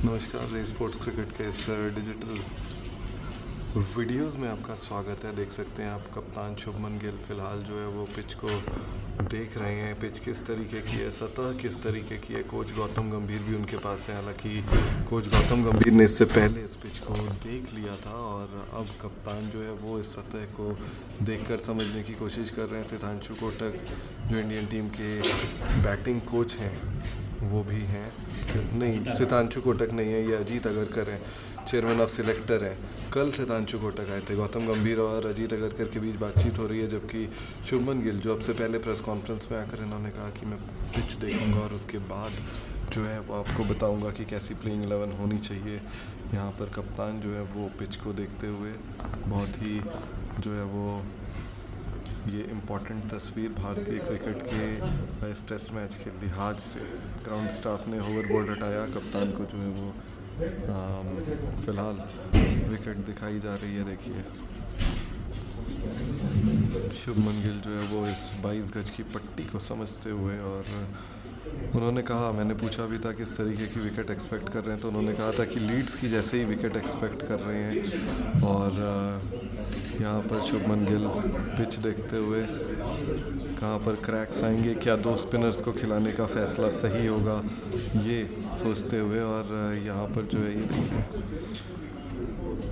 नमस्कार, रे sports cricket के इस डिजिटल वीडियोस में आपका स्वागत है। देख सकते हैं आप कप्तान शुभमन गिल फ़िलहाल जो है वो पिच को देख रहे हैं। पिच किस तरीके की है, सतह किस तरीके की है। कोच गौतम गंभीर भी उनके पास है। हालांकि कोच गौतम गंभीर ने इससे पहले इस पिच को देख लिया था और अब कप्तान जो है वो इस सतह को देखकर समझने की कोशिश कर रहे हैं। सिद्धांशु कोटक जो इंडियन टीम के बैटिंग कोच हैं वो भी हैं, नहीं सिद्धांशु कोटक नहीं है, ये अजीत अगरकर हैं, चेयरमैन ऑफ सिलेक्टर हैं। कल सिद्धांशु कोटक आए थे। गौतम गंभीर और अजीत अगरकर के बीच बातचीत हो रही है, जबकि शुभमन गिल जो अब से पहले प्रेस कॉन्फ्रेंस में आकर इन्होंने कहा कि मैं पिच देखूंगा और उसके बाद जो है वो आपको बताऊंगा कि कैसी प्लेइंग 11 होनी चाहिए। यहाँ पर कप्तान जो है वो पिच को देखते हुए बहुत ही जो है वो ये इम्पॉर्टेंट तस्वीर भारतीय क्रिकेट के इस टेस्ट मैच के लिहाज से। ग्राउंड स्टाफ ने होवरबोर्ड हटाया, कप्तान को जो है वो फ़िलहाल विकेट दिखाई जा रही है। देखिए शुभमन गिल जो है वो इस 22 गज की पट्टी को समझते हुए, और उन्होंने कहा, मैंने पूछा भी था किस तरीके की विकेट एक्सपेक्ट कर रहे हैं, तो उन्होंने कहा था कि लीड्स की जैसे ही विकेट एक्सपेक्ट कर रहे हैं। और यहाँ पर शुभमन गिल पिच देखते हुए कहाँ पर क्रैक्स आएंगे, क्या दो स्पिनर्स को खिलाने का फैसला सही होगा, ये सोचते हुए। और यहाँ पर जो है ये देखिए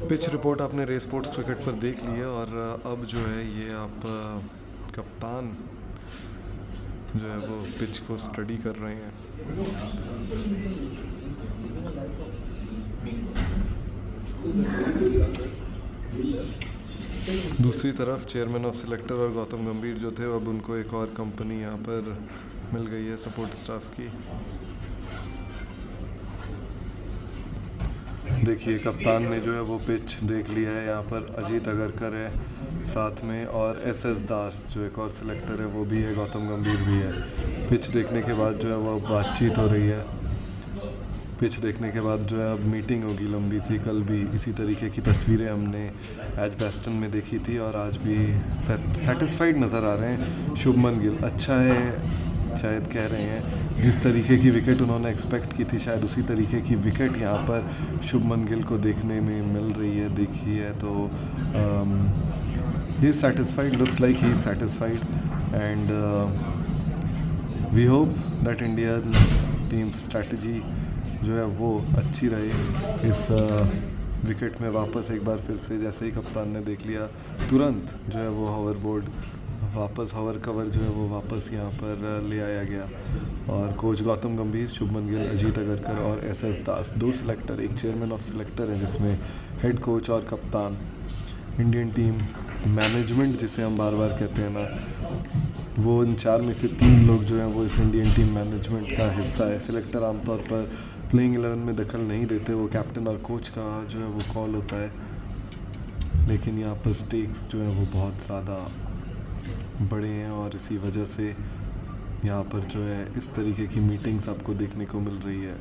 पिच रिपोर्ट आपने रे स्पोर्ट्स क्रिकेट पर देख ली है। और अब जो है ये आप कप्तान जो है वो पिच को स्टडी कर रहे हैं। दूसरी तरफ चेयरमैन ऑफ सिलेक्टर और गौतम गंभीर जो थे, अब उनको एक और कंपनी यहाँ पर मिल गई है सपोर्ट स्टाफ की। देखिए कप्तान ने जो है वो पिच देख लिया है। यहाँ पर अजीत अगरकर है साथ में, और एस दास जो एक और सिलेक्टर है वो भी है, गौतम गंभीर भी है। पिच देखने के बाद जो है वो बातचीत हो रही है। पिच देखने के बाद जो है अब मीटिंग होगी लंबी सी। कल भी इसी तरीके की तस्वीरें हमने एजबैस्टन में देखी थी और आज भी सेटिस्फाइड नज़र आ रहे हैं। शुभमन गिल अच्छा है शायद कह रहे हैं, जिस तरीके की विकेट उन्होंने एक्सपेक्ट की थी शायद उसी तरीके की विकेट यहाँ पर शुभमन गिल को देखने में मिल रही है। देखी है तो he is satisfied, looks like he is satisfied, and we hope that Indian team strategy जो है वो अच्छी रहे। इस विकेट में वापस एक बार फिर से जैसे ही कप्तान ने देख लिया, तुरंत जो है वो होवरबोर्ड वापस, हवर कवर जो है वो वापस यहाँ पर ले आया गया। और कोच गौतम गंभीर, शुभमन गिल, अजीत अगरकर और एस दास, दो सिलेक्टर, एक चेयरमैन ऑफ सिलेक्टर है जिसमें हेड कोच और कप्तान। इंडियन टीम मैनेजमेंट जिसे हम बार बार कहते हैं ना, वो इन चार में से 3 लोग जो हैं वो इस इंडियन टीम मैनेजमेंट का हिस्सा है। सिलेक्टर आमतौर पर प्लेइंग 11 में दखल नहीं देते, वो कैप्टन और कोच का जो है वो कॉल होता है। लेकिन यहाँ पर स्टेक्स जो है वो बहुत ज़्यादा बड़े हैं और इसी वजह से यहाँ पर जो है इस तरीके की मीटिंग्स आपको देखने को मिल रही है।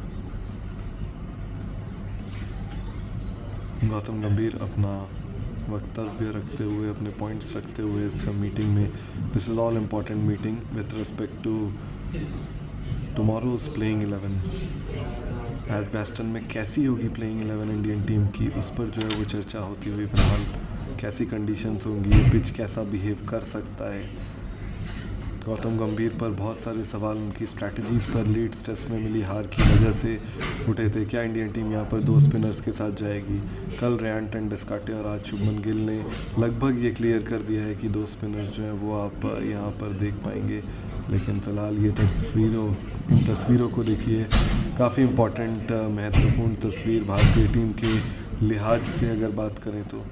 गौतम गंभीर अपना वक्तव्य रखते हुए, अपने पॉइंट्स रखते हुए इस मीटिंग में, this is all important meeting with respect to tomorrow's playing 11। Edgbaston में कैसी होगी प्लेइंग 11 इंडियन टीम की, उस पर जो है वो चर्चा होती हुई फिलहाल। कैसी कंडीशंस होंगी, पिच कैसा बिहेव कर सकता है। गौतम गंभीर पर बहुत सारे सवाल उनकी स्ट्रैटेजीज़ पर लीड्स टेस्ट में मिली हार की वजह से उठे थे। क्या इंडियन टीम यहाँ पर 2 स्पिनर्स के साथ जाएगी? कल रेयान टेंडुलकर और आज शुभमन गिल ने लगभग ये क्लियर कर दिया है कि 2 स्पिनर्स जो हैं वो आप यहाँ पर देख पाएंगे। लेकिन फ़िलहाल ये इन तस्वीरों को देखिए, काफ़ी इम्पॉर्टेंट महत्वपूर्ण तस्वीर भारतीय टीम के लिहाज से अगर बात करें तो।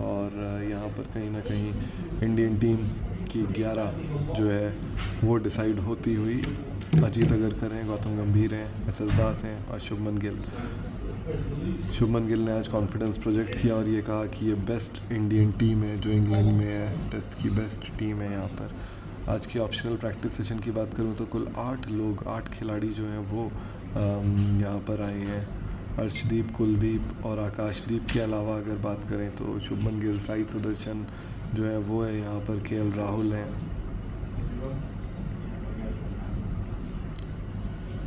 और यहाँ पर कहीं ना कहीं इंडियन टीम की 11 जो है वो डिसाइड होती हुई अजीत अगरकर हैं, गौतम गंभीर हैं, एस दास हैं और शुभमन गिल। शुभमन गिल ने आज कॉन्फिडेंस प्रोजेक्ट किया और ये कहा कि ये बेस्ट इंडियन टीम है जो इंग्लैंड में है, टेस्ट की बेस्ट टीम है। यहाँ पर आज की ऑप्शनल प्रैक्टिस सेशन की बात करूँ तो कुल 8 खिलाड़ी जो हैं वो यहाँ पर आए हैं। अर्शदीप, कुलदीप और आकाशदीप के अलावा अगर बात करें तो शुभमन गिल, साई सुदर्शन जो है वो है यहाँ पर, के राहुल हैं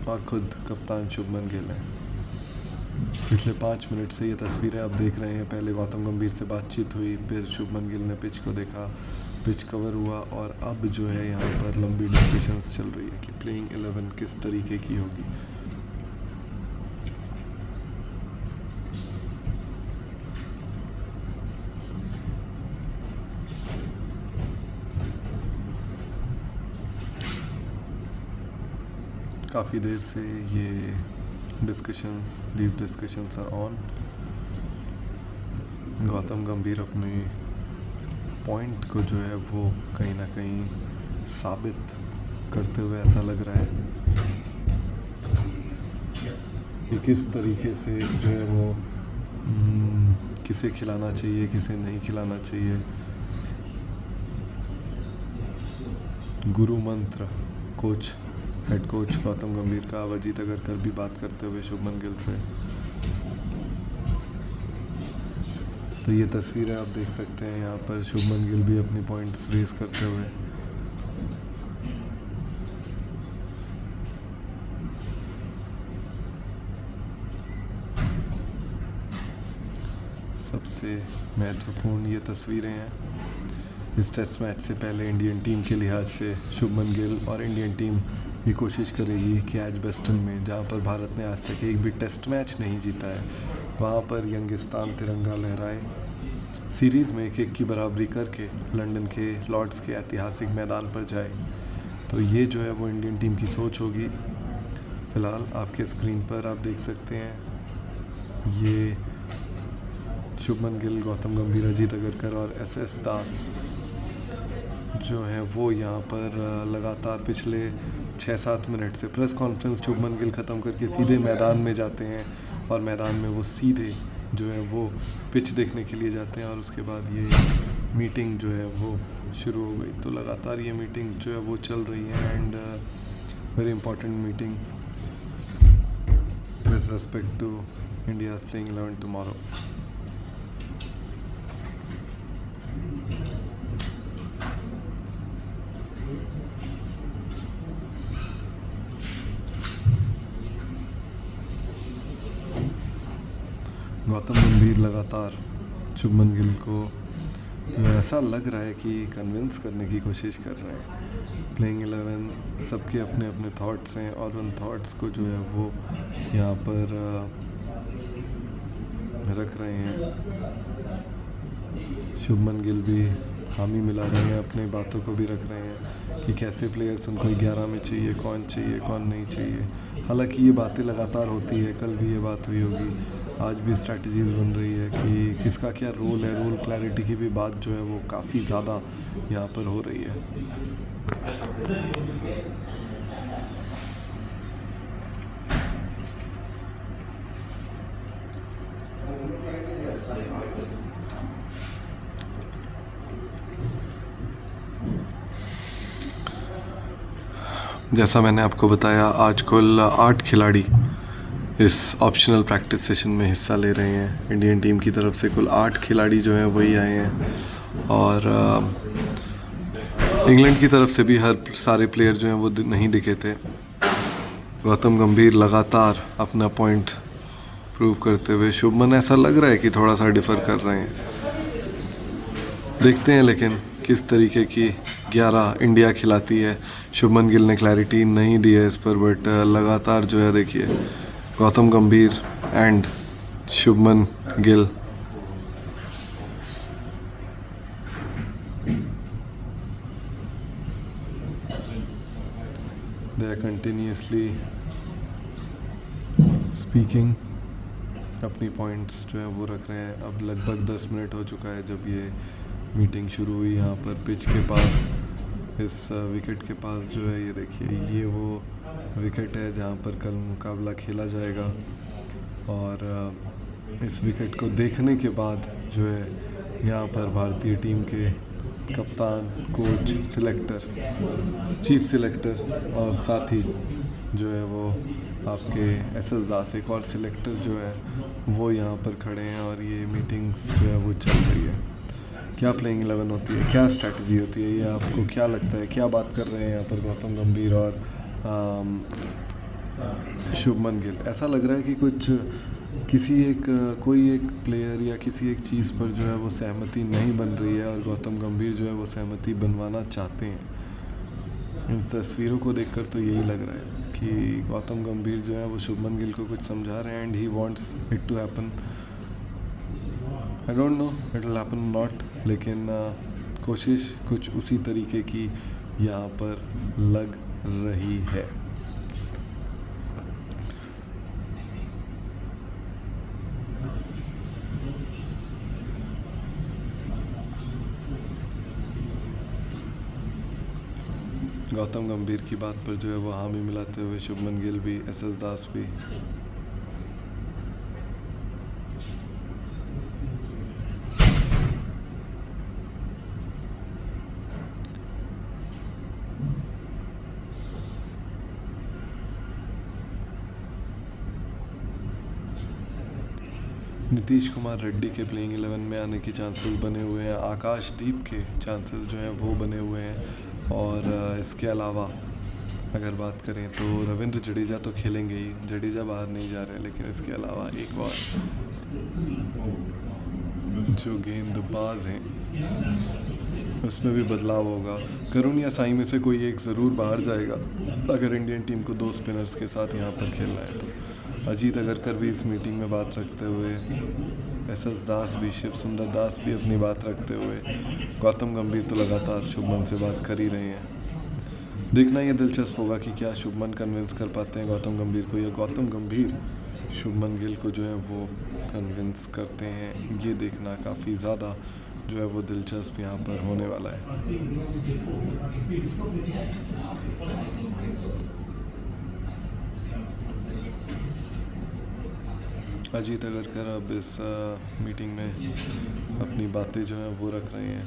और ख़ुद कप्तान शुभमन गिल हैं। पिछले 5 मिनट से ये तस्वीरें आप देख रहे हैं। पहले गौतम गंभीर से बातचीत हुई, फिर शुभमन गिल ने पिच को देखा, पिच कवर हुआ और अब जो है यहाँ पर लंबी डिस्कशंस चल रही है कि प्लेइंग 11 किस तरीके की होगी। काफ़ी देर से ये deep discussions are on. Gautam Gambhir अपने पॉइंट को जो है वो कहीं ना कहीं साबित करते हुए ऐसा लग रहा है कि किस तरीके से जो है वो किसे खिलाना चाहिए, किसे नहीं खिलाना चाहिए। गुरु मंत्र हेड कोच गौतम गंभीर का अब अजीत अगरकर भी बात करते हुए शुभमन गिल से। तो ये तस्वीरें आप देख सकते हैं, यहाँ पर शुभमन गिल भी अपनी पॉइंट्स रेस करते हुए। सबसे महत्वपूर्ण ये तस्वीरें हैं। इस टेस्ट मैच से पहले इंडियन टीम के लिहाज से शुभमन गिल और इंडियन टीम ये कोशिश करेगी कि आज वेस्टर्न में, जहाँ पर भारत ने आज तक एक भी टेस्ट मैच नहीं जीता है, वहाँ पर यंगिस्तान तिरंगा लहराए, सीरीज़ में 1-1 की बराबरी करके लंदन के लॉर्ड्स के ऐतिहासिक मैदान पर जाए। तो ये जो है वो इंडियन टीम की सोच होगी। फ़िलहाल आपके स्क्रीन पर आप देख सकते हैं ये शुभमन गिल, गौतम गंभीर, अजीत अगरकर और एस दास जो है वो यहाँ पर लगातार पिछले 6-7 मिनट से प्रेस कॉन्फ्रेंस शुभमन गिल ख़त्म करके सीधे मैदान में जाते हैं और मैदान में वो सीधे जो है वो पिच देखने के लिए जाते हैं और उसके बाद ये मीटिंग जो है वो शुरू हो गई। तो लगातार ये मीटिंग जो है वो चल रही है and very important meeting with respect to India's playing 11 tomorrow. Gautam Gambhir लगातार शुभमन गिल को ऐसा लग रहा है कि कन्विंस करने की कोशिश कर रहे हैं। प्लेइंग 11 सबके अपने अपने थॉट्स हैं और उन थॉट्स को जो है वो यहाँ पर रख रहे हैं। शुभमन गिल भी हामी मिला रहे हैं, अपने बातों को भी रख रहे हैं कि कैसे प्लेयर्स उनको 11 में चाहिए, कौन नहीं चाहिए। हालांकि ये बातें लगातार होती है, कल भी ये बात हुई होगी, आज भी स्ट्रैटेजीज़ बन रही है कि किसका क्या रोल है। रोल क्लैरिटी की भी बात जो है वो काफ़ी ज़्यादा यहाँ पर हो रही है। जैसा मैंने आपको बताया, आज कुल 8 खिलाड़ी इस ऑप्शनल प्रैक्टिस सेशन में हिस्सा ले रहे हैं। इंडियन टीम की तरफ से कुल 8 खिलाड़ी जो हैं वही आए हैं और इंग्लैंड की तरफ से भी सारे प्लेयर जो हैं वो नहीं दिखे थे। गौतम गंभीर लगातार अपना पॉइंट प्रूव करते हुए, शुभमन ऐसा लग रहा है कि थोड़ा सा डिफ़र कर रहे हैं। देखते हैं लेकिन किस तरीके की 11 इंडिया खिलाती है। शुभमन गिल ने क्लैरिटी नहीं दी है इस पर, बट लगातार जो है देखिए Gautam Gambhir and Shubman Gill they are continuously speaking, अपनी पॉइंट्स जो है वो रख रहे हैं। अब लगभग 10 मिनट हो चुका है जब ये मीटिंग शुरू हुई। यहाँ पर पिच के पास, इस विकेट के पास जो है ये देखिए, ये वो विकेट है जहाँ पर कल मुकाबला खेला जाएगा। और इस विकेट को देखने के बाद जो है यहाँ पर भारतीय टीम के कप्तान, कोच, सिलेक्टर, चीफ सिलेक्टर और साथ ही जो है वो आपके एस दास, एक और सिलेक्टर जो है वो यहाँ पर खड़े हैं और ये मीटिंग्स जो है वो चल रही है। क्या प्लेइंग 11 होती है, क्या स्ट्रैटेजी होती है, ये आपको क्या लगता है, क्या बात कर रहे हैं यहाँ पर गौतम गंभीर और शुभमन गिल, ऐसा लग रहा है कि कुछ किसी एक कोई एक प्लेयर या किसी एक चीज़ पर जो है वो सहमति नहीं बन रही है और गौतम गंभीर जो है वो सहमति बनवाना चाहते हैं। इन तस्वीरों को देखकर तो यही लग रहा है कि गौतम गंभीर जो है वो शुभमन गिल को कुछ समझा रहे हैं and he wants it to happen. I don't know it will happen not, लेकिन कोशिश कुछ उसी तरीके की यहाँ पर लग रही है। गौतम गंभीर की बात पर जो है वो हामी मिलाते हुए शुभमन गिल भी, एसएस दास भी। नीतीश कुमार रेड्डी के प्लेइंग 11 में आने के चांसेस बने हुए हैं, आकाशदीप के चांसेस जो हैं वो बने हुए हैं। और इसके अलावा अगर बात करें तो रविंद्र जडेजा तो खेलेंगे ही, जडेजा बाहर नहीं जा रहे, लेकिन इसके अलावा एक और जो गेंदबाज हैं उसमें भी बदलाव होगा। करुण या साई में से कोई एक ज़रूर बाहर जाएगा अगर इंडियन टीम को 2 स्पिनर्स के साथ यहाँ पर खेलना है तो। अजीत अगरकर भी इस मीटिंग में बात रखते हुए, एसएस दास भी, शिव सुंदर दास भी अपनी बात रखते हुए, गौतम गंभीर तो लगातार शुभमन से बात कर ही रहे हैं। देखना ये दिलचस्प होगा कि क्या शुभमन कन्विंस कर पाते हैं गौतम गंभीर को या गौतम गंभीर शुभमन गिल को जो है वो कन्विंस करते हैं। ये देखना काफ़ी ज़्यादा जो है वो दिलचस्प यहाँ पर होने वाला है। अजीत अगरकर अब इस मीटिंग में अपनी बातें जो हैं वो रख रहे हैं।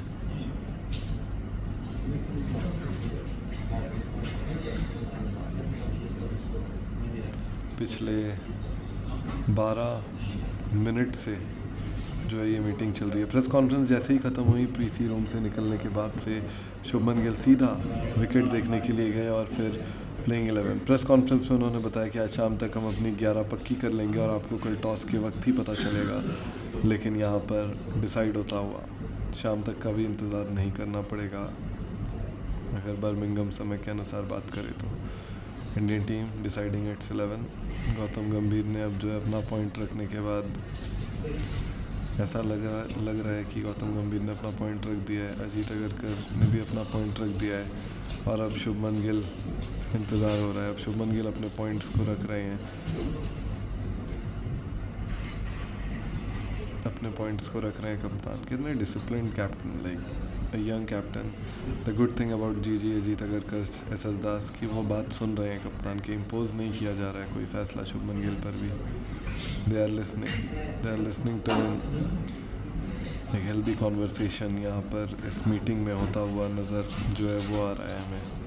पिछले 12 मिनट से जो है ये मीटिंग चल रही है। प्रेस कॉन्फ्रेंस जैसे ही ख़त्म हुई, प्रीसी रूम से निकलने के बाद से शुभमन गिल सीधा विकेट देखने के लिए गए और फिर प्लेइंग 11। प्रेस कॉन्फ्रेंस में उन्होंने बताया कि आज शाम तक हम अपनी 11 पक्की कर लेंगे और आपको कल टॉस के वक्त ही पता चलेगा, लेकिन यहाँ पर डिसाइड होता हुआ शाम तक का भी इंतज़ार नहीं करना पड़ेगा। अगर बर्मिंघम समय के अनुसार बात करें तो Indian team deciding it's 11। Gautam गंभीर ने अब जो है अपना पॉइंट रखने के बाद ऐसा लग रहा है कि गौतम गंभीर ने अपना पॉइंट रख दिया है, अजीत अगरकर ने भी अपना पॉइंट रख दिया है और अब शुभमन गिल इंतज़ार हो रहा है। अब शुभमन गिल अपने पॉइंट्स को रख रहे हैं, अपने पॉइंट्स को रख रहे हैं कप्तान। कितने discipline captain, like a young captain. The good thing about ji Ajit Agarkar, SS Das की वो बात सुन रहे हैं कप्तान की, इम्पोज नहीं किया जा रहा है कोई फैसला शुभमन गिल पर भी। दे आर लिसनिंग टू एक हेल्दी कॉन्वर्सेशन यहाँ पर इस मीटिंग में होता हुआ नज़र जो है वो आ रहा है हमें।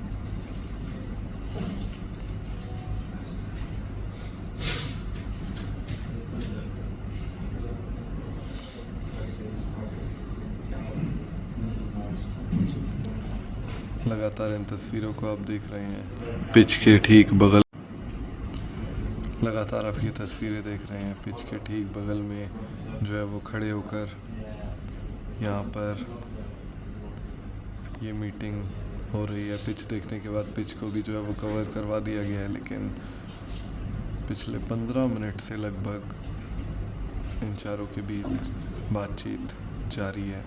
लगातार इन तस्वीरों को आप देख रहे हैं पिच के ठीक बगल, लगातार आप ये तस्वीरें देख रहे हैं पिच के ठीक बगल में जो है वो खड़े होकर यहाँ पर ये मीटिंग हो रही है। पिच देखने के बाद पिच को भी जो है वो कवर करवा दिया गया है, लेकिन पिछले 15 मिनट से लगभग इन चारों के बीच बातचीत जारी है।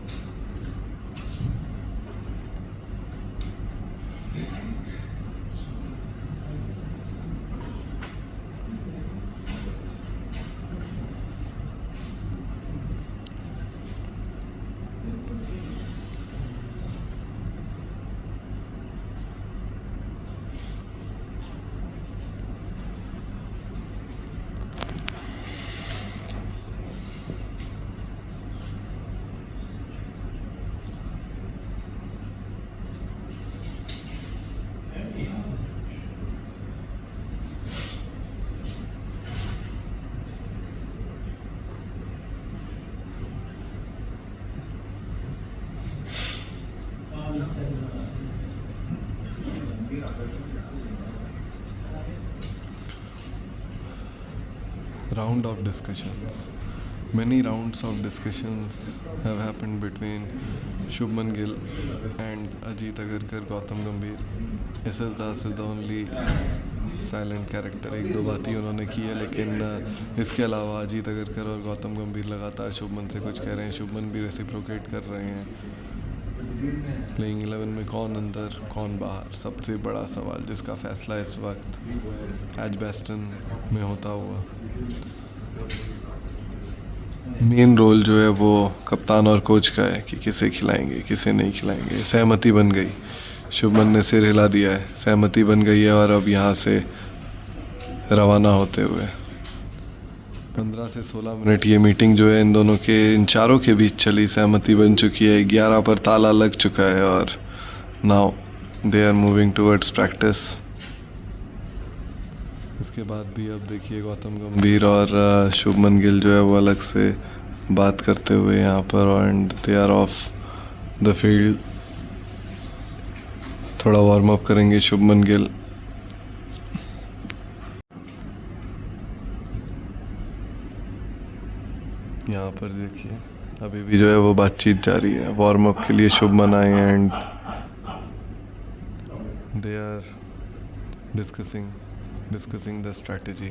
round of discussions. Many rounds of discussions have happened between Shubman Gill and Ajit Agarkar, Gautam Gambhir. SS Das is the only silent character. एक दो बात ही उन्होंने की है, लेकिन इसके अलावा अजीत अगरकर और गौतम गंभीर लगातार शुभमन से कुछ कह रहे हैं. शुभमन भी रेसिप्रोकेट कर रहे हैं. प्लेइंग 11 में कौन अंदर कौन बाहर, सबसे बड़ा सवाल जिसका फैसला इस वक्त एजबेस्टन में होता हुआ. मेन रोल जो है वो कप्तान और कोच का है कि किसे खिलाएंगे किसे नहीं खिलाएंगे. सहमति बन गई, शुभमन ने सिर हिला दिया है, सहमति बन गई है. और अब यहाँ से रवाना होते हुए 15 से 16 मिनट ये मीटिंग जो है इन दोनों के, इन चारों के बीच चली. सहमति बन चुकी है, 11 पर ताला लग चुका है और now they are moving towards practice. इसके बाद भी अब देखिए गौतम गंभीर और शुभमन गिल जो है वो अलग से बात करते हुए यहाँ पर, and they are off the field. थोड़ा वार्म अप करेंगे शुभमन गिल. यहाँ पर देखिए अभी भी जो है वो बातचीत जारी है. वार्म अप के लिए शुभमन आए and they are discussing the strategy.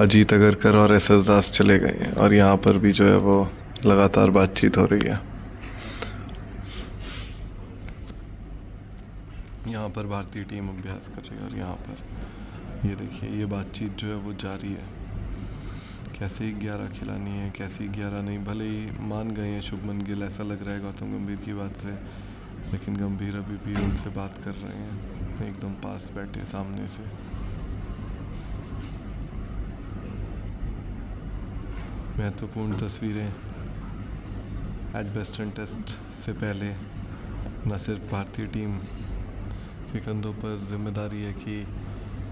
Ajit Agarkar और SS दास चले गए हैं और यहाँ पर भी जो है वो लगातार बातचीत हो रही है. यहाँ पर भारतीय टीम अभ्यास कर रही है और यहाँ पर ये देखिए ये बातचीत जो है वो जारी है. कैसे 11 खिलानी है, कैसे 11 नहीं. भले ही मान गए हैं शुभमन गिल, ऐसा लग रहा है गौतम गंभीर की बात से, लेकिन गंभीर अभी भी उनसे बात कर रहे हैं एकदम पास बैठे सामने से. महत्वपूर्ण तस्वीरें एजबेस्टन टेस्ट से पहले. न सिर्फ भारतीय टीम के कंधों पर जिम्मेदारी है कि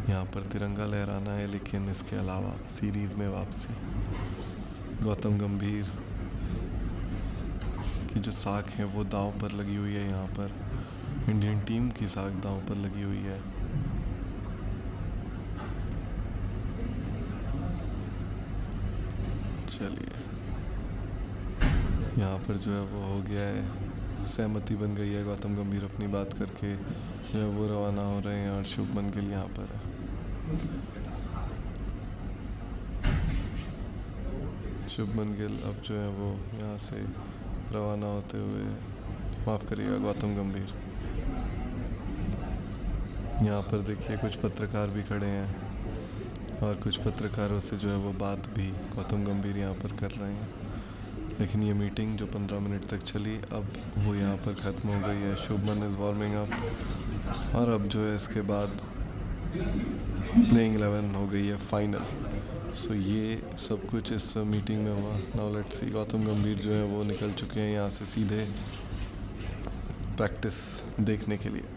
यहाँ पर तिरंगा लहराना है, लेकिन इसके अलावा सीरीज़ में वापसी. गौतम गंभीर की जो साख है वो दांव पर लगी हुई है. यहाँ पर इंडियन टीम की साख दांव पर लगी हुई है. चलिए यहाँ पर जो है वो हो गया है, सहमति बन गई है. गौतम गंभीर अपनी बात करके जो है वो रवाना हो रहे हैं और शुभमन गिल यहाँ पर है. शुभमन गिल अब जो है वो यहाँ से रवाना होते हुए, माफ़ करिएगा गौतम गंभीर. यहाँ पर देखिए कुछ पत्रकार भी खड़े हैं और कुछ पत्रकारों से जो है वो बात भी गौतम गंभीर यहाँ पर कर रहे हैं. लेकिन ये मीटिंग जो 15 मिनट तक चली अब वो यहाँ पर ख़त्म हो गई है. शुभमन इज़ वार्मिंग अप और अब जो है इसके बाद प्लेइंग 11 हो गई है फाइनल. सो ये सब कुछ इस मीटिंग में हुआ. Now let's see. गौतम गंभीर जो है वो निकल चुके हैं यहाँ से सीधे प्रैक्टिस देखने के लिए.